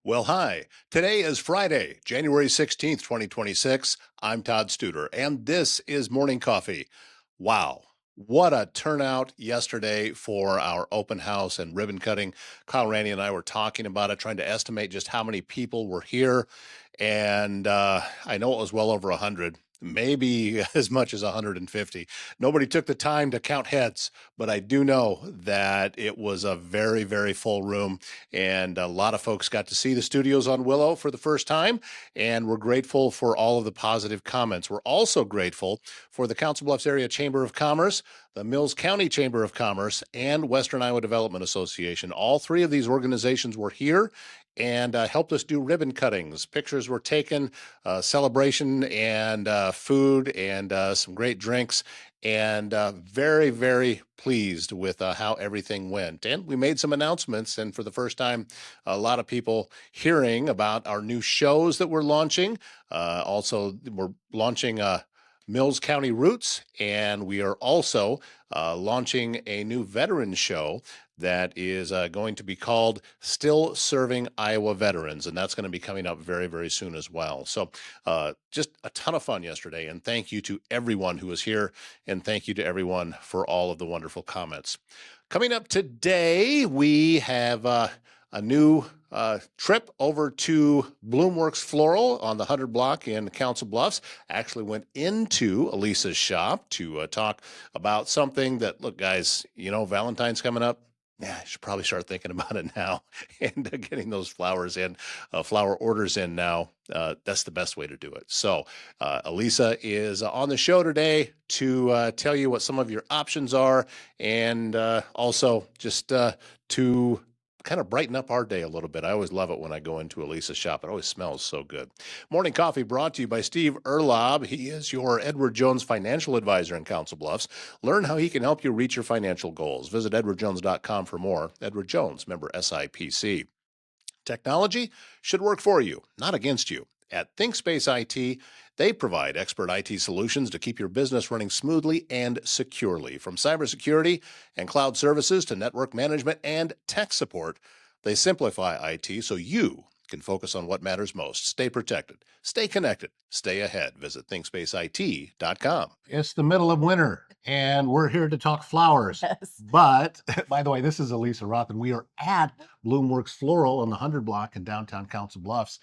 Well, hi. Today is Friday, January 16th, 2026. I'm Todd Studer, and this is Morning Coffee. Wow. What a turnout yesterday for our open house and ribbon cutting. Kyle Randy and I were talking about it, trying to estimate just how many people were here. And I know it was well over 100, maybe as much as 150. Nobody took the time to count heads, but I do know that it was a very, very full room. And a lot of folks got to see the studios on Willow for the first time, and we're grateful for all of the positive comments. We're also grateful for the Council Bluffs Area Chamber of Commerce, the Mills County Chamber of Commerce, and Western Iowa Development Association. All three of these organizations were here and helped us do ribbon cuttings. Pictures were taken, celebration and food and some great drinks, and very, very pleased with how everything went. And we made some announcements, and for the first time, a lot of people hearing about our new shows that we're launching. Also, we're launching Mills County Roots, and we are also launching a new veteran show that is going to be called Still Serving Iowa Veterans, and that's going to be coming up very, very soon as well. So just a ton of fun yesterday, and thank you to everyone who was here, and thank you to everyone for all of the wonderful comments. Coming up today, we have a new trip over to Bloomworks Floral on the 100 block in Council Bluffs. Actually went into Alisa's shop to talk about something that, look, guys, Valentine's coming up. Yeah, I should probably start thinking about it now and getting those flowers in, flower orders in now. That's the best way to do it. So, Alisa is on the show today to tell you what some of your options are, and also just to kind of brighten up our day a little bit. I always love it when I go into Alisa's shop. It always smells so good. Morning Coffee brought to you by Steve Erlob. He is your Edward Jones financial advisor in Council Bluffs. Learn how he can help you reach your financial goals. Visit edwardjones.com for more. Edward Jones, member SIPC. Technology should work for you, not against you. At ThinkSpace IT, they provide expert IT solutions to keep your business running smoothly and securely. From cybersecurity and cloud services to network management and tech support, they simplify IT so you can focus on what matters most. Stay protected, stay connected, stay ahead. Visit ThinkSpaceIT.com. It's the middle of winter, and we're here to talk flowers. Yes. But, by the way, this is Alisa Roth, and we are at Bloomworks Floral on the 100 block in downtown Council Bluffs.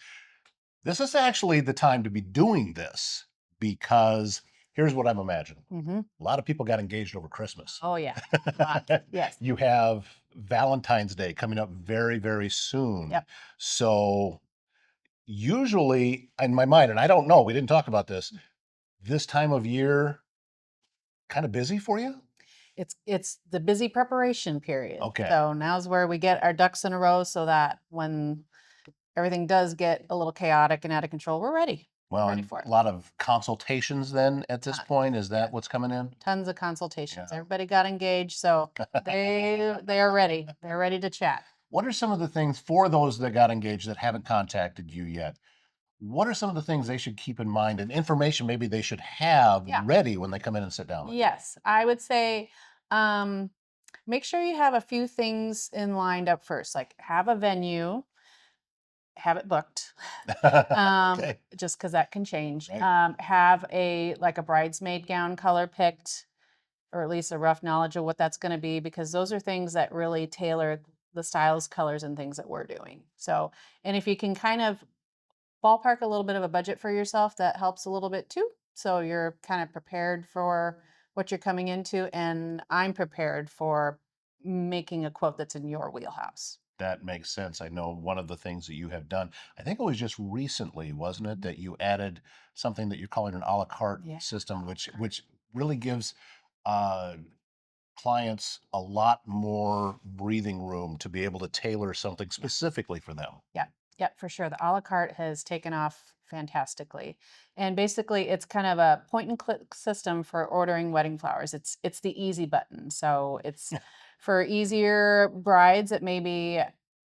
This is actually the time to be doing this because here's what I'm imagining. Mm-hmm. A lot of people got engaged over Christmas. Oh, yeah. Lots. Yes. You have Valentine's Day coming up very, very soon. Yep. So usually in my mind, and I don't know, we didn't talk about this time of year kind of busy for you? It's the busy preparation period. Okay. So now's where we get our ducks in a row so that when everything does get a little chaotic and out of control, we're ready. Well, Ready and for it. a lot of consultations then at this point. Is that what's coming in? Tons of consultations. Yeah. Everybody got engaged, so they are ready. They're ready to chat. What are some of the things for those that got engaged that haven't contacted you yet? What are some of the things they should keep in mind and information maybe they should have Yeah. ready when they come in and sit down with you? Yes, I would say make sure you have a few things in lined up first, like have a venue, have it booked. Okay. Just because that can change. Right. Have a bridesmaid gown color picked, or at least a rough knowledge of what that's going to be, because those are things that really tailor the styles, colors, and things that we're doing. So, and if you can kind of ballpark a little bit of a budget for yourself, that helps a little bit too. So you're kind of prepared for what you're coming into, and I'm prepared for making a quote that's in your wheelhouse. That makes sense. I know one of the things that you have done, I think it was just recently, wasn't it, that you added something that you're calling an a la carte Yeah. system, which really gives uh, clients a lot more breathing room to be able to tailor something specifically for them. Yeah, yeah, for sure. The a la carte has taken off fantastically. And basically it's kind of a point and click system for ordering wedding flowers. It's the easy button. So it's for easier brides that maybe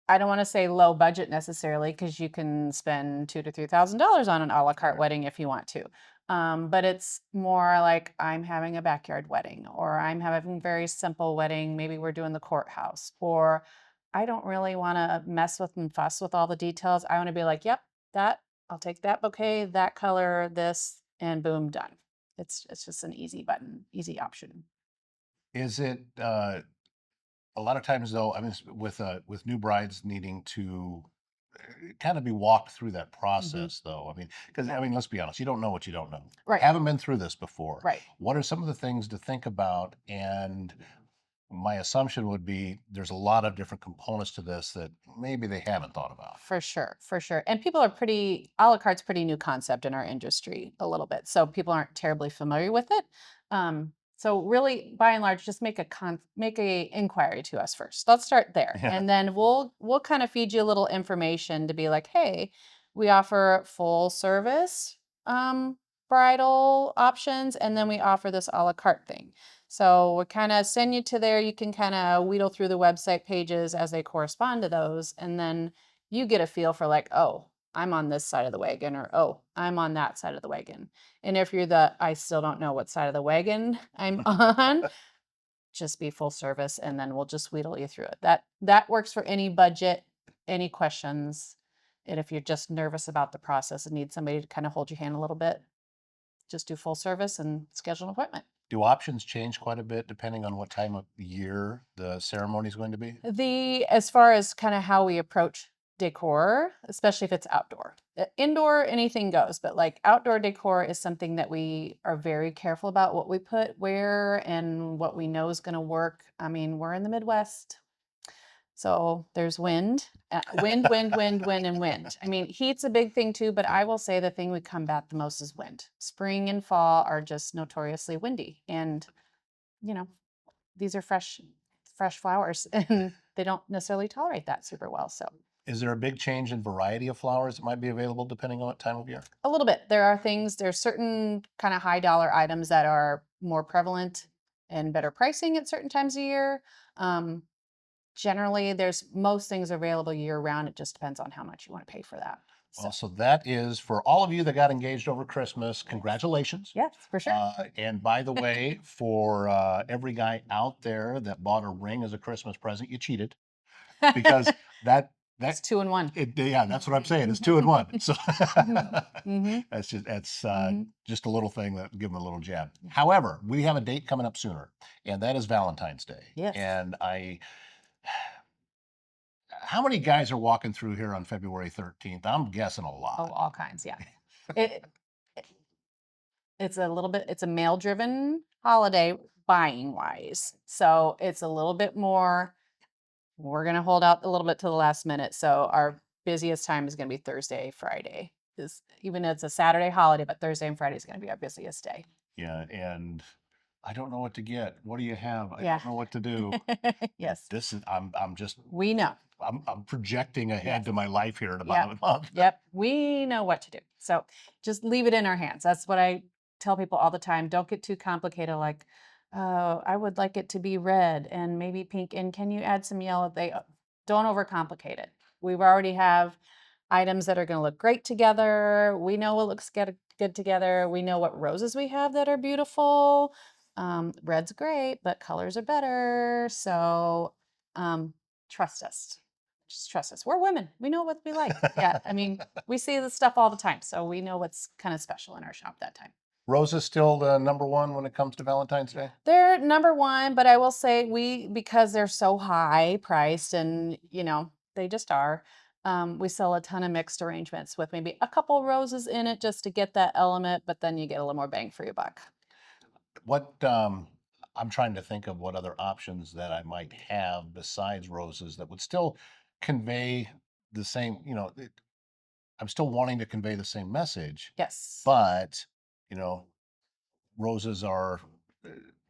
I don't want to say low budget necessarily, because you can spend $2,000 to $3,000 on an a la carte wedding if you want to. But it's more like I'm having a backyard wedding, or I'm having a very simple wedding. Maybe we're doing the courthouse, or I don't really want to mess with and fuss with all the details. I want to be like, yep, that I'll take that bouquet, that color, this, and boom, done. It's just an easy button, easy option. Is it a lot of times though? I mean, with new brides needing to kind of be walked through that Hmm. process, though. I mean, because I mean, let's be honest, you don't know what you don't know. Right, Haven't been through this before. right. What are some of the things to think about? And my assumption would be there's a lot of different components to this that maybe they haven't thought about. For sure, for sure. And people are pretty, a la carte's pretty new concept in our industry a little bit. So people aren't terribly familiar with it. So really, by and large, just make a inquiry to us first. Let's start there. Yeah. And then we'll kind of feed you a little information to be like, hey, we offer full service um bridal options, and then we offer this a la carte thing. So we kind of send you to there. You can kind of wheedle through the website pages as they correspond to those. And then you get a feel for like, oh, I'm on this side of the wagon, or oh, I'm on that side of the wagon. And if you're the, I still don't know what side of the wagon I'm on, just be full service and then we'll just wheedle you through it. That works for any budget, any questions. And if you're just nervous about the process and need somebody to kind of hold your hand a little bit, just do full service and schedule an appointment. Do options change quite a bit depending on what time of year the ceremony is going to be? As far as kind of how we approach decor, especially if it's outdoor. Indoor, anything goes, but like outdoor decor is something that we are very careful about what we put where and what we know is going to work. I mean, we're in the Midwest, so there's wind, wind, and wind. I mean, heat's a big thing too, but I will say the thing we combat the most is wind. Spring and fall are just notoriously windy, and you know, these are fresh flowers and they don't necessarily tolerate that super well. So Is there a big change in variety of flowers that might be available depending on what time of year? a little bit. There's certain kind of high dollar items that are more prevalent and better pricing at certain times of year. Um, Generally, there's most things available year round. It just depends on how much you want to pay for that. So Well, so that is for all of you that got engaged over Christmas. yes, Congratulations. yes, for sure. And by the way, for every guy out there that bought a ring as a Christmas present, you cheated because that It's that 2 in 1. yeah, that's what I'm saying. It's 2 in 1. So Mhm, mhm, that's mhm. just a little thing that give them a little jab. However, we have a date coming up sooner, and that is Valentine's Day. Yes. And how many guys are walking through here on February 13th? I'm guessing a Oh, lot. all kinds. Yeah. It, it's a male driven holiday buying wise. So it's a little bit more, we're going to hold out a little bit to the last minute. So our busiest time is going to be Thursday, Friday. Is even though it's a Saturday holiday, but Thursday and Friday is going to be our busiest day. Yeah, and I don't know what to get. What do you have? I Yeah. don't know what to do. And Yes. this is I'm just We know. I'm projecting ahead Yes. to my life here in Yep. about a month. Yep. We know what to do. So just leave it in our hands. That's what I tell people all the time. Don't get too complicated. Like, oh, I would like it to be red and maybe pink. And can you add some yellow? Don't overcomplicate it. We've already have items that are going to look great together. We know what looks good together. We know what roses we have that are beautiful. Red's great, but colors are better. So um, trust us. Just trust us. We're women. We know what we like. Yeah. I mean, we see this stuff all the time. So we know what's kind of special in our shop that time. Rose is still the number one when it comes to Valentine's Day. They're number one, but I will say because they're so high priced and, they just are, we sell a ton of mixed arrangements with maybe a couple roses in it just to get that element, but then you get a little more bang for your buck. What I'm trying to think of what other options that I might have besides roses that would still convey the same, I'm still wanting to convey the same message, Yes. but you know, roses are uh,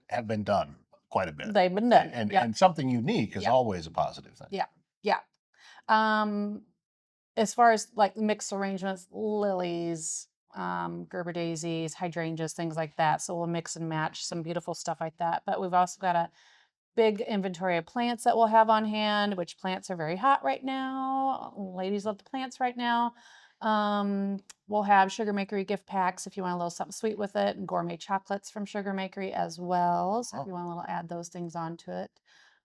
have been done quite a bit. They've been done. And Yep. something unique is Yep. always a positive thing. Yeah. Yeah. Um, as far as like mixed arrangements, lilies, Gerber daisies, hydrangeas, things like that. So we'll mix and match some beautiful stuff like that. But we've also got a big inventory of plants that we'll have on hand, which plants are very hot right now. Ladies love the plants right now. We'll have Sugar Makery gift packs if you want a little something sweet with it, and gourmet chocolates from Sugar Makery as well. So if Oh, you want a little add those things onto it,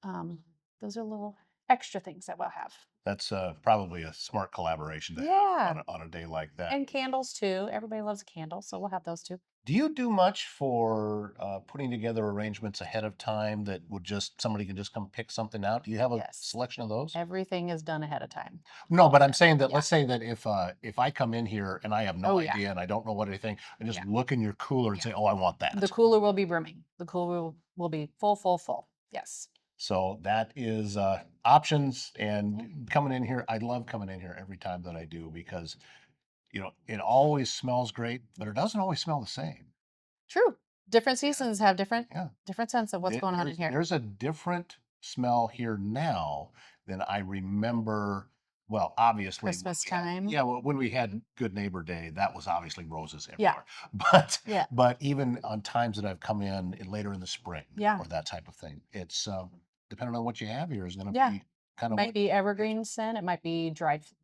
um, those are little extra things that we'll have. That's probably a smart collaboration to have Yeah. on a day like that. And candles too. Everybody loves a candle, so we'll have those too. Do you do much for putting together arrangements ahead of time that would just somebody can just come pick something out? Do you have a Yes. selection of those? Everything is done ahead of time. No, All but of I'm it. saying that Yeah. let's say that if I come in here and I have no Oh yeah. idea and I don't know what anything, I just Yeah. look in your cooler and Yeah. say, "Oh, I want The that." cooler will be brimming. The cooler will be full, full, full. Yes. So that is options. Yeah. And coming in here, I love coming in here every time that I do because it always smells great, but it doesn't always smell the same. True. Different Yeah, seasons have different yeah. sense of what's going on in here. There's a different smell here now than I remember. Well, obviously, when Christmas we had, time. yeah, well, when we had Good Neighbor Day, that was obviously roses Yeah. everywhere. But Yeah. but even on times that I've come in later in the spring Yeah. or that type of thing, it's depending on what you have here is going to Yeah. be kind of Might what. be evergreen scent. It might be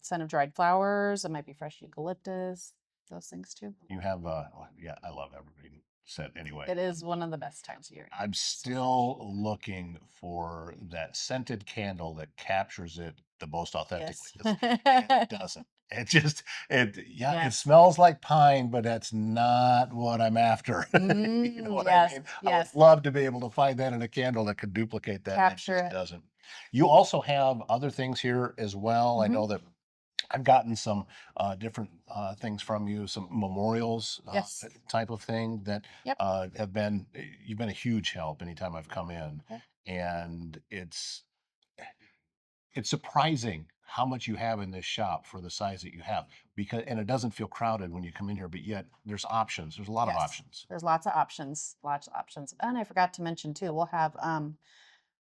scent of dried flowers. It might be fresh eucalyptus. Those things too. You have. Yeah, I love evergreen scent anyway. It is one of the best times of year. I'm still looking for that scented candle that captures it the most authentically. Yes. 'Cause it doesn't. It just yeah, it Yes. smells like pine, but that's not what I'm after. You know what I Yes. mean? I would Yes. love to be able to find that in a candle that could duplicate that, and it Capture just it. doesn't. You also have other things here as well. I Hmm. know that I've gotten some different things from you, some memorials Yes. type of thing that Yep. have been. You've been a huge help anytime I've come in, Okay. and it's surprising how much you have in this shop for the size that you have because and it doesn't feel crowded when you come in here, but yet there's options. There's a lot of Yes. options. There's lots of options. Lots of options. And I forgot to mention too, we'll have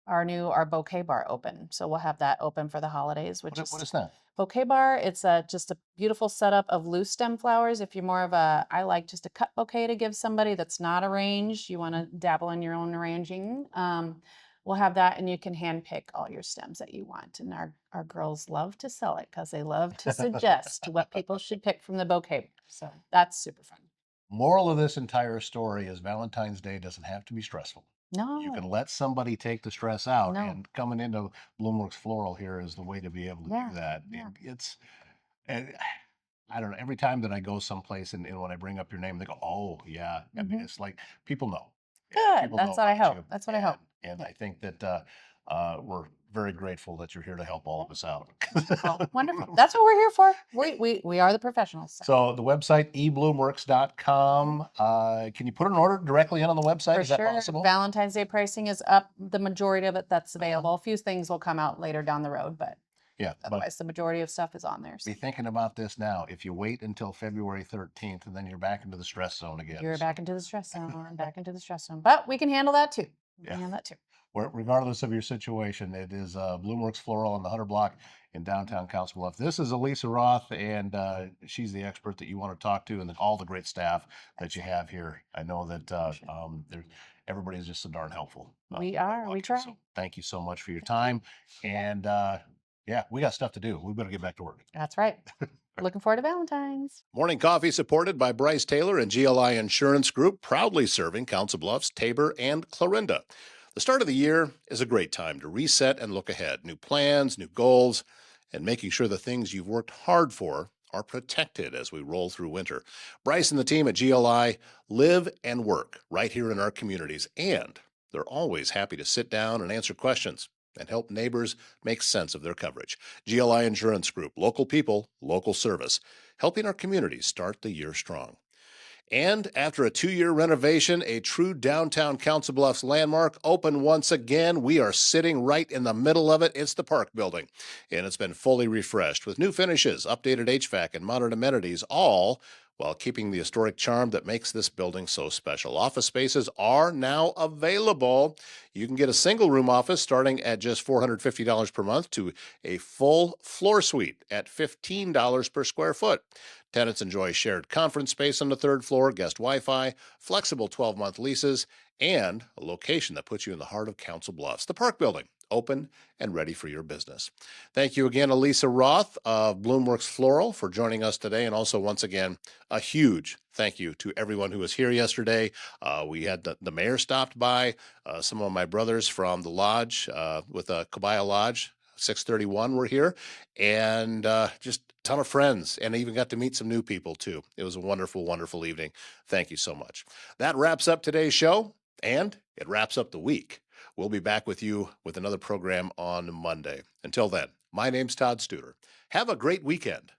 our bouquet bar open. So we'll have that open for the holidays, which What is is that? bouquet bar. It's just a beautiful setup of loose stem flowers. If you're more of I like just a cut bouquet to give somebody that's not arranged, you want to dabble in your own arranging. We'll have that, and you can hand pick all your stems that you want. And our girls love to sell it because they love to suggest what people should pick from the bouquet bar. So that's super fun. Moral of this entire story is Valentine's Day doesn't have to be stressful. You can No, let somebody take the stress out, no, and coming into Bloomworks Floral here is the way to be able to yeah, do that. yeah. And I don't know. Every time that I go someplace and when I bring up your name, they go, "Oh, yeah." I mean, Hmm. it's like people know. Yeah, Good. people know That's what I about hope. you, That's what I hope. and Yeah. I think that we're very grateful that you're here to help all of us out. Wonderful. Wonderful. That's what we're here for. We are the professionals. So. So the website ebloomworks.com. Can you put an order directly in on the website? For Is that sure. possible? Valentine's Day pricing is up. The majority of it that's available. A few things will come out later down the road, but Yeah, but otherwise the majority of stuff is on there. be So thinking about this now. If you wait until February 13th, and then you're back into the stress zone again. you're So, back into the stress zone, back into the stress zone. But we can handle that too. We yeah. can handle that too. Regardless of your situation, it is Bloomworks Floral on the 100 block in downtown Council Bluffs. This is Alisa Roth, and she's the expert that you want to talk to, and all the great staff that you have here. I know that everybody is just so darn helpful. We when I are. walk We in. try. So thank you so much for your Thank you. time. And yeah, we got stuff to do. We better get back to work. That's right. Looking forward to Valentine's. Morning Coffee supported by Bryce Taylor and GLI Insurance Group, proudly serving Council Bluffs, Tabor, and Clarinda. The start of the year is a great time to reset and look ahead. New plans, new goals, and making sure the things you've worked hard for are protected as we roll through winter. Bryce and the team at GLI live and work right here in our communities, and they're always happy to sit down and answer questions and help neighbors make sense of their coverage. GLI Insurance Group, local people, local service, helping our communities start the year strong. And after a 2-year renovation, a true downtown Council Bluffs landmark opened once again. We are sitting right in the middle of it. It's the Park Building, and it's been fully refreshed with new finishes, updated HVAC, and modern amenities, all while keeping the historic charm that makes this building so special. Office spaces are now available. You can get a single room office starting at just $450 per month to a full floor suite at $15 per square foot. Tenants enjoy shared conference space on the third floor, guest Wi-Fi, flexible 12-month leases, and a location that puts you in the heart of Council Bluffs. The Park Building, open and ready for your business. Thank you again, Alisa Roth of Bloomworks Floral, for joining us today. And also, once again, a huge thank you to everyone who was here yesterday. We had the mayor stopped by, some of my brothers from the lodge with Kabaya Lodge 6:31 we're here, and just a ton of friends, and I even got to meet some new people too. It was a wonderful, wonderful evening. Thank you so much. That wraps up today's show, and it wraps up the week. We'll be back with you with another program on Monday. Until then, my name's Todd Studer. Have a great weekend.